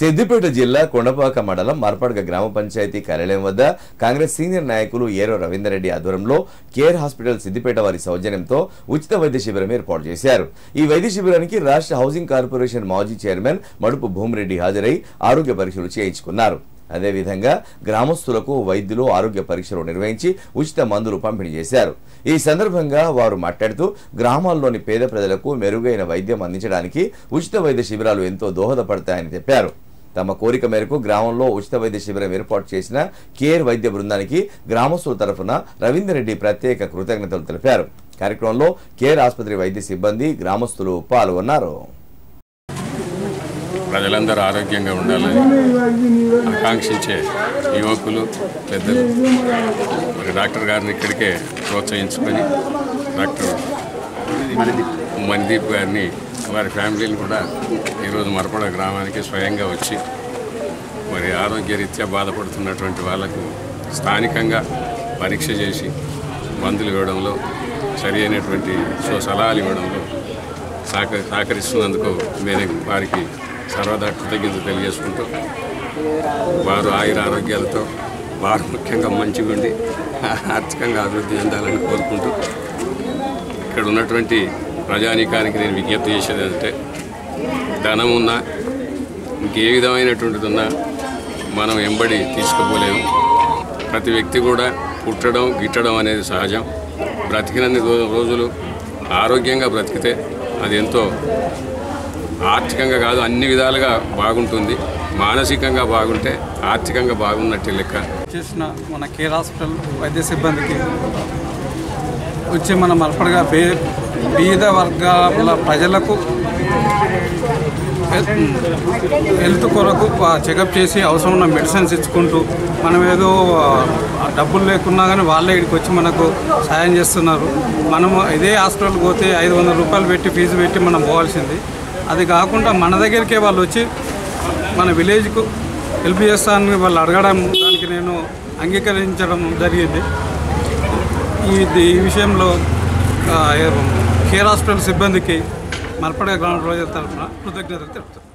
సిద్దిపేట జిల్లా కొండపాక మండలం మర్పడగ గ్రామ పంచాయతీ కార్యాలయం వద్ద కాంగ్రెస్ సీనియర్ నాయకులు ఏరో రవీందర్ రెడ్డి ఆధ్వర్యంలో కేర్ హాస్పిటల్ సిద్దిపేట వారి సౌజన్యంతో ఉచిత వైద్య శిబిరం ఏర్పాటు చేశారు. ఈ వైద్య శిబిరానికి రాష్ట్ర హౌసింగ్ కార్పొరేషన్ మాజీ చైర్మన్ మడుపు భూమిరెడ్డి హాజరై ఆరోగ్య పరీక్షలు చేయించుకున్నారు. అదేవిధంగా గ్రామస్తులకు వైద్యులు ఆరోగ్య పరీక్షలు నిర్వహించి ఉచిత మందులు పంపిణీ చేశారు. ఈ సందర్భంగా వారు మాట్లాడుతూ గ్రామాల్లోని పేద ప్రజలకు మెరుగైన వైద్యం అందించడానికి ఉచిత వైద్య శిబిరాలు ఎంతో దోహదపడతాయని చెప్పారు. తమ కోరిక మేరకు గ్రామంలో ఉచిత వైద్య శిబిరం ఏర్పాటు చేసిన కేర్ వైద్య బృందానికి గ్రామస్తుల తరఫున రవీందర్ రెడ్డి ప్రత్యేక కృతజ్ఞతలు తెలిపారు. కార్యక్రమంలో కేర్ ఆసుపత్రి వైద్య సిబ్బంది గ్రామస్తులు పాల్గొన్నారు. ప్రజలందరూ ఆరోగ్యంగా ఉండాలని ఆకాంక్షించే యువకులు పెద్దలు డాక్టర్ గారిని ఇక్కడికే ప్రోత్సహించుకొని డాక్టర్ మణిదీప్ గారిని వారి ఫ్యామిలీని కూడా ఈరోజు మర్పడ గ్రామానికి స్వయంగా వచ్చి మరి ఆరోగ్యరీత్యా బాధపడుతున్నటువంటి వాళ్లకు స్థానికంగా పరీక్ష చేసి మందులు ఇవ్వడంలో సరి అయినటువంటి సలహాలు ఇవ్వడంలో సహకరిస్తున్నందుకు మేము వారికి సర్వదా కృతజ్ఞతలు తెలియజేసుకుంటూ వారు ఆయుర ఆరోగ్యాలతో వారు ముఖ్యంగా మంచిగా ఉండి ఆర్థికంగా అభివృద్ధి చెందాలని కోరుకుంటూ ఇక్కడ ఉన్నటువంటి ప్రజానీకానికి నేను విజ్ఞప్తి చేసేది అంటే ధనం ఉన్నా ఇంకే విధమైనటువంటిది ఉన్నా మనం వెంబడి తీసుకుపోలేము. ప్రతి వ్యక్తి కూడా పుట్టడం గిట్టడం అనేది సహజం. బ్రతికినన్ని రోజులు ఆరోగ్యంగా బ్రతికితే అది ఎంతో ఆర్థికంగా కాదు అన్ని విధాలుగా బాగుంటుంది. మానసికంగా బాగుంటే ఆర్థికంగా బాగున్నట్టు లెక్క. చేసిన మన కేర్ హాస్పిటల్ వైద్య సిబ్బందికి వచ్చి మన మర్పడగా బీద వర్గాల ప్రజలకు హెల్త్ కొరకు చెకప్ చేసి అవసరం ఉన్న మెడిసిన్స్ ఇచ్చుకుంటూ మనం ఏదో డబ్బులు లేకున్నా కానీ వాళ్ళే ఇక్కడికి వచ్చి మనకు సాయం చేస్తున్నారు. మనము ఇదే హాస్పిటల్కి పోతే 500 రూపాయలు పెట్టి ఫీజు పెట్టి మనం పోవాల్సింది. అది కాకుండా మన దగ్గరికే వాళ్ళు వచ్చి మన విలేజ్కు హెల్ప్ చేస్తానని వాళ్ళు అడగడం దానికి నేను అంగీకరించడం జరిగింది. ఈ విషయంలో కేర్ హాస్పిటల్ సిబ్బందికి మర్పడ గ్రామ ప్రజల తరఫున కృతజ్ఞతలు తెలుపుతాను.